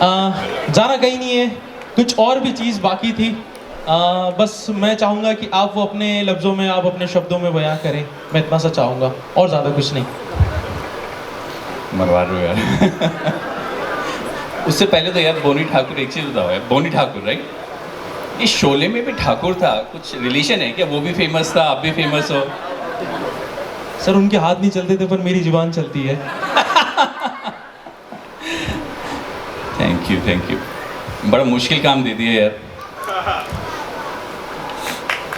जाना कहीं नहीं है, कुछ और भी चीज़ बाकी थी। बस मैं चाहूँगा कि आप वो अपने लफ्ज़ों में, आप अपने शब्दों में बयां करें। मैं इतना सा चाहूँगा और ज़्यादा कुछ नहीं। मरवा रहे हो यार। उससे पहले तो यार बोनी ठाकुर, एक चीज़ बताओ यार, बोनी ठाकुर राइट, ये शोले में भी ठाकुर था, कुछ रिलेशन है क्या? वो भी फेमस था, आप भी फेमस हो। सर उनके हाथ नहीं चलते थे पर मेरी जुबान चलती है। थैंक यू, बड़ा मुश्किल काम दे दिया यार।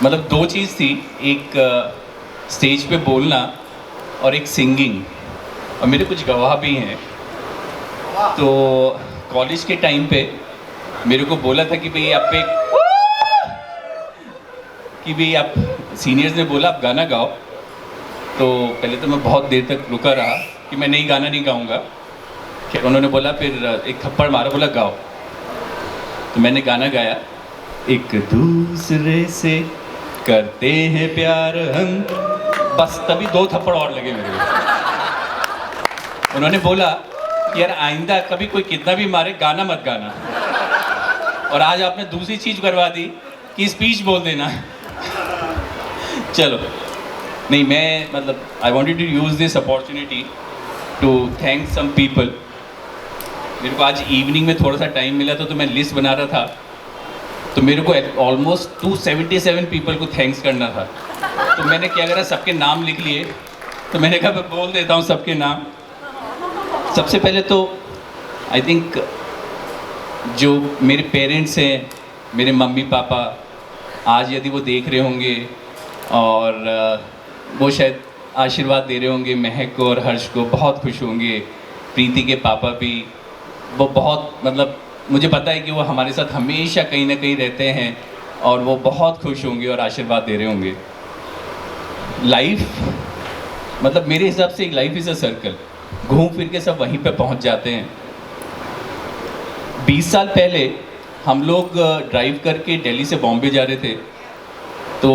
मतलब दो चीज़ थी, एक स्टेज पे बोलना और एक सिंगिंग, और मेरे कुछ गवाह भी हैं। तो कॉलेज के टाइम पे मेरे को बोला था कि भाई आप पे, कि भाई आप, सीनियर्स ने बोला आप गाना गाओ। तो पहले तो मैं बहुत देर तक रुका रहा कि मैं नहीं, गाना नहीं गाऊंगा। फिर उन्होंने बोला, फिर एक थप्पड़ मारा, बोला गाओ। तो मैंने गाना गाया, एक दूसरे से करते हैं प्यार हम, बस तभी दो थप्पड़ और लगे मेरे को। उन्होंने बोला कि यार आइंदा कभी कोई कितना भी मारे गाना मत गाना, और आज आपने दूसरी चीज़ करवा दी कि स्पीच बोल देना। चलो नहीं, मैं मतलब I wanted to use this opportunity to thank some people. मेरे को आज इवनिंग में थोड़ा सा टाइम मिला तो मैं लिस्ट बना रहा था, तो मेरे को ऑलमोस्ट 277 पीपल को थैंक्स करना था। तो मैंने क्या करा, सबके नाम लिख लिए। तो मैंने कहा मैं बोल देता हूँ सबके नाम। सबसे पहले तो आई थिंक जो मेरे पेरेंट्स हैं, मेरे मम्मी पापा, आज यदि वो देख रहे होंगे और वो शायद आशीर्वाद दे रहे होंगे महक को और हर्ष को, बहुत खुश होंगे। प्रीति के पापा भी, वो बहुत, मतलब मुझे पता है कि वो हमारे साथ हमेशा कहीं ना कहीं रहते हैं, और वो बहुत खुश होंगे और आशीर्वाद दे रहे होंगे। लाइफ, मतलब मेरे हिसाब से लाइफ इज़ अ सर्कल, घूम फिर के सब वहीं पे पहुंच जाते हैं। 20 साल पहले हम लोग ड्राइव करके दिल्ली से बॉम्बे जा रहे थे, तो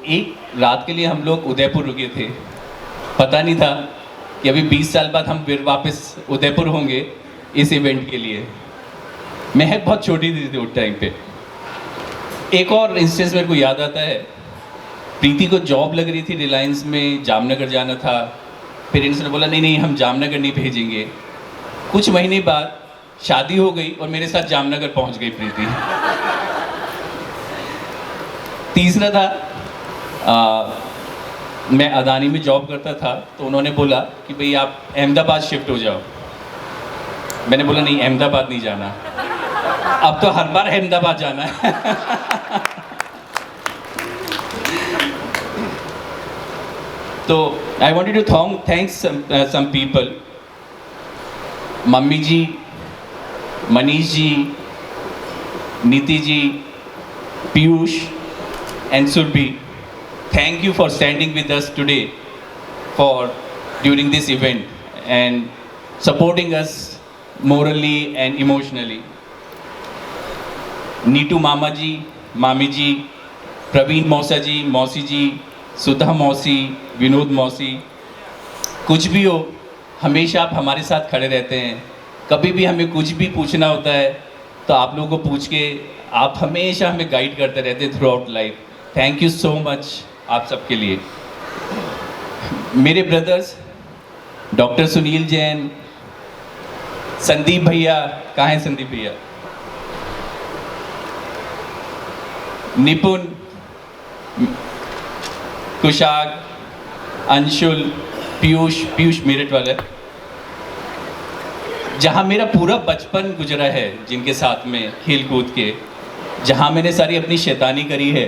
एक रात के लिए हम लोग उदयपुर रुके थे। पता नहीं था कि अभी 20 साल बाद हम फिर वापस उदयपुर होंगे इस इवेंट के लिए। महक बहुत छोटी थी उस टाइम पे। एक और इंस्टेंस मेरे को याद आता है, प्रीति को जॉब लग रही थी रिलायंस में, जामनगर जाना था। पेरेंट्स ने बोला नहीं नहीं, हम जामनगर नहीं भेजेंगे। कुछ महीने बाद शादी हो गई और मेरे साथ जामनगर पहुंच गई प्रीति। तीसरा था, मैं अदानी में जॉब करता था, तो उन्होंने बोला कि भाई आप अहमदाबाद शिफ्ट हो जाओ। मैंने बोला नहीं, अहमदाबाद नहीं जाना, अब तो हर बार अहमदाबाद जाना है। तो I wanted to thanks some people, mummy ji, Manish ji, Niti ji, Piyush and Surbhi, thank you for standing with us today during this event and supporting us morally and emotionally. Neetu मामा जी, मामी जी, प्रवीण मौसा जी, मौसी जी, सुधा मौसी, विनोद मौसी, कुछ भी हो, हमेशा आप हमारे साथ खड़े रहते हैं। कभी भी हमें कुछ भी पूछना होता है तो आप लोगों को पूछ के आप हमेशा हमें गाइड करते रहते हैं through out life. Thank you so much आप सबके लिए। मेरे ब्रदर्स डॉक्टर सुनील जैन, संदीप भैया, कहाँ हैं संदीप भैया, निपुण, कुशाग, अंशुल, पीयूष मेरठ वाला, जहाँ मेरा पूरा बचपन गुजरा है, जिनके साथ में खेल कूद के, जहाँ मैंने सारी अपनी शैतानी करी है।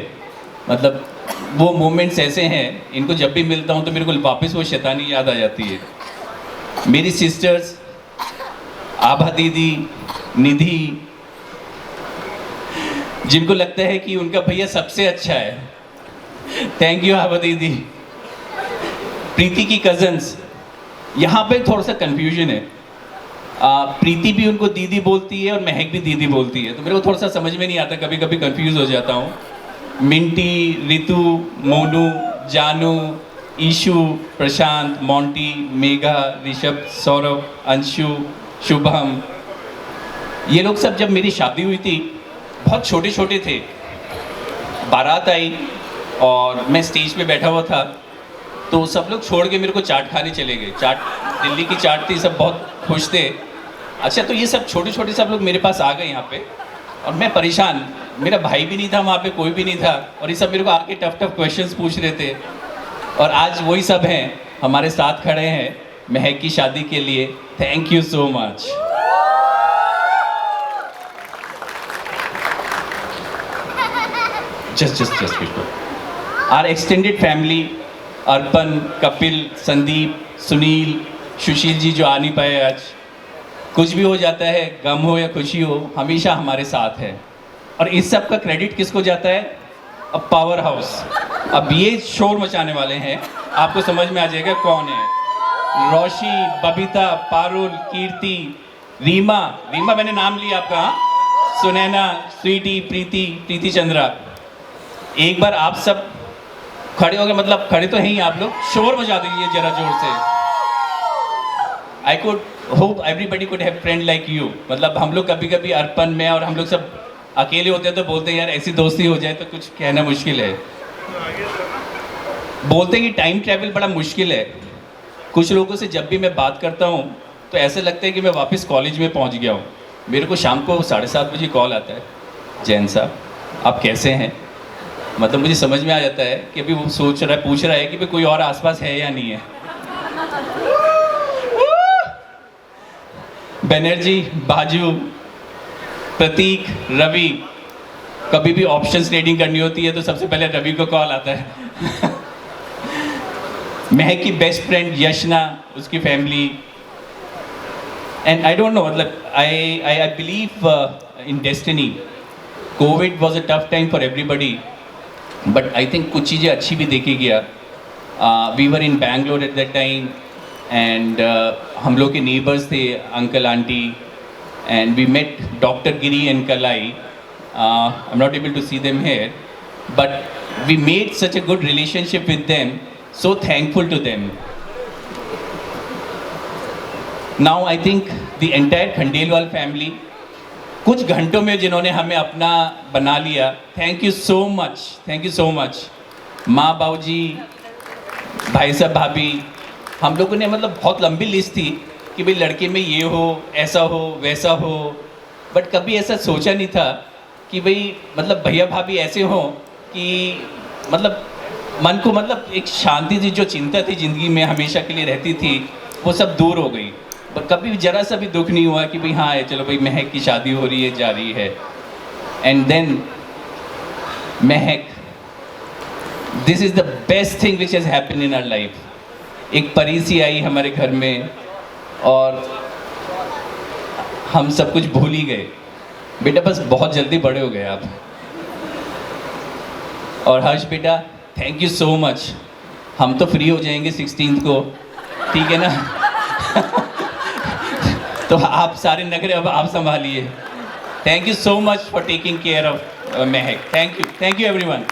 मतलब वो मोमेंट्स ऐसे हैं, इनको जब भी मिलता हूँ तो मेरे को वापस वो शैतानी याद आ जाती है। मेरी सिस्टर्स आभा दीदी, निधि, जिनको लगता है कि उनका भैया सबसे अच्छा है, थैंक यू आभा दीदी। प्रीति की कजन्स, यहाँ पे थोड़ा सा कन्फ्यूजन है, प्रीति भी उनको दीदी बोलती है और महक भी दीदी बोलती है, तो मेरे को थोड़ा सा समझ में नहीं आता, कभी कभी कंफ्यूज हो जाता हूँ। मिंटी, रितु, मोनू, जानू, ईशु, प्रशांत, मोंटी, मेघा, ऋषभ, सौरभ, अंशु, शुभम, ये लोग सब जब मेरी शादी हुई थी बहुत छोटे छोटे थे। बारात आई और मैं स्टेज पे बैठा हुआ था, तो सब लोग छोड़ के मेरे को चाट खाने चले गए। चाट, दिल्ली की चाट थी, सब बहुत खुश थे। अच्छा, तो ये सब छोटे छोटे सब लोग मेरे पास आ गए यहाँ पे, और मैं परेशान। मेरा भाई भी नहीं था वहाँ पे, कोई भी नहीं था, और ये सब मेरे को आके टफ टफ क्वेश्चंस पूछ रहे थे। और आज वही सब हैं हमारे साथ खड़े हैं महक की शादी के लिए। Thank you so much. just our extended family, अर्पण, कपिल, संदीप, सुनील, सुशील जी जो आ नहीं पाए आज। कुछ भी हो जाता है, गम हो या खुशी हो, हमेशा हमारे साथ है। और इस सब का क्रेडिट किसको जाता है? अब पावर हाउस। अब ये शोर मचाने वाले हैं, आपको समझ में आ जाएगा कौन है। रोशी, बबीता, पारुल, कीर्ति, रीमा, रीमा मैंने नाम लिया आपका, हाँ? सुनैना, स्वीटी, प्रीति, प्रीति चंद्रा। एक बार आप सब खड़े हो गए, मतलब खड़े तो हैं ही आप लोग, शोर मचा दीजिए जरा जोर से। I could hope everybody could have friend like you. मतलब हम लोग कभी कभी अर्पण में और हम लोग सब अकेले होते हैं तो बोलते हैं यार ऐसी दोस्ती हो जाए तो कुछ कहना मुश्किल है। बोलते हैं कि टाइम ट्रैवल बड़ा मुश्किल है। कुछ लोगों से जब भी मैं बात करता हूँ तो ऐसा लगता है कि मैं वापस कॉलेज में पहुँच गया हूँ। मेरे को शाम को 7:30 बजे कॉल आता है, जैन साहब आप कैसे हैं? मतलब मुझे समझ में आ जाता है कि अभी वो सोच रहा है, पूछ रहा है कि भाई कोई और आसपास है या नहीं है। बनर्जी, बाजू, प्रतीक, रवि, कभी भी ऑप्शंस ट्रेडिंग करनी होती है तो सबसे पहले रवि को कॉल आता है। महक की बेस्ट फ्रेंड यशना, उसकी family, and I don't know, मतलब I believe in destiny. COVID was a tough time for everybody, but I think कुछ चीज़ें अच्छी भी देखी गया। We were in Bangalore at that time, and हम लोग के नेबर्स थे uncle aunty, and we met doctor Giri and Kalai. I am not able to see them here, but we made such a good relationship with them, so thankful to them. Now I think the entire Khandelwal family, कुछ घंटों में जिन्होंने हमें अपना बना लिया, thank you so much, thank you so much. माँ, बाबूजी, भाई साहब, भाभी, हम लोगों ने मतलब बहुत लंबी लिस्ट थी कि भाई लड़के में ये हो, ऐसा हो, वैसा हो, बट कभी ऐसा सोचा नहीं था कि भाई मतलब भैया भाभी ऐसे हों कि मतलब मन को मतलब एक शांति थी, जो चिंता थी ज़िंदगी में हमेशा के लिए रहती थी, वो सब दूर हो गई। पर कभी जरा सा भी दुख नहीं हुआ कि भाई हाँ चलो भाई महक की शादी हो रही है, जा रही है। And then Mehak, this is the best thing which has happen in our life. एक परी सी आई हमारे घर में और हम सब कुछ भूल ही गए। बेटा बस बहुत जल्दी बड़े हो गए आप। और हर्ष बेटा, थैंक यू सो मच। हम तो फ्री हो जाएंगे 16 को, ठीक है ना? तो आप सारे नखरे अब आप संभालिए। Thank you so much for taking care of Mahak. Thank you everyone.